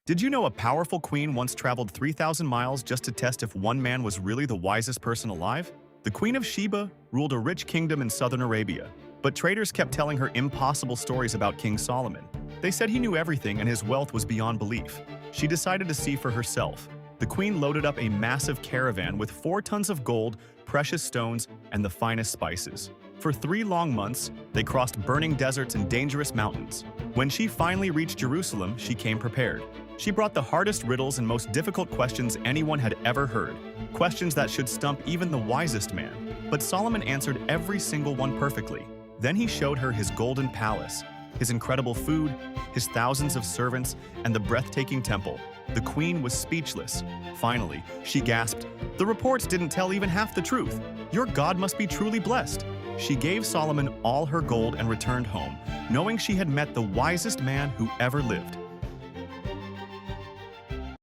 Did you know a powerful queen once traveled 3,000 miles just to test if one man was really the wisest person alive? The Queen of Sheba ruled a rich kingdom in southern Arabia, but traders kept telling her impossible stories about King Solomon. They said he knew everything and his wealth was beyond belief. She decided to see for herself. The queen loaded up a massive caravan with 4 tons of gold, precious stones, and the finest spices. For 3 long months, they crossed burning deserts and dangerous mountains. When she finally reached Jerusalem, she came prepared. She brought the hardest riddles and most difficult questions anyone had ever heard, questions that should stump even the wisest man. But Solomon answered every single one perfectly. Then he showed her his golden palace, his incredible food, his thousands of servants, and the breathtaking temple. The queen was speechless. Finally, she gasped, "The reports didn't tell even half the truth. Your God must be truly blessed." She gave Solomon all her gold and returned home, knowing she had met the wisest man who ever lived.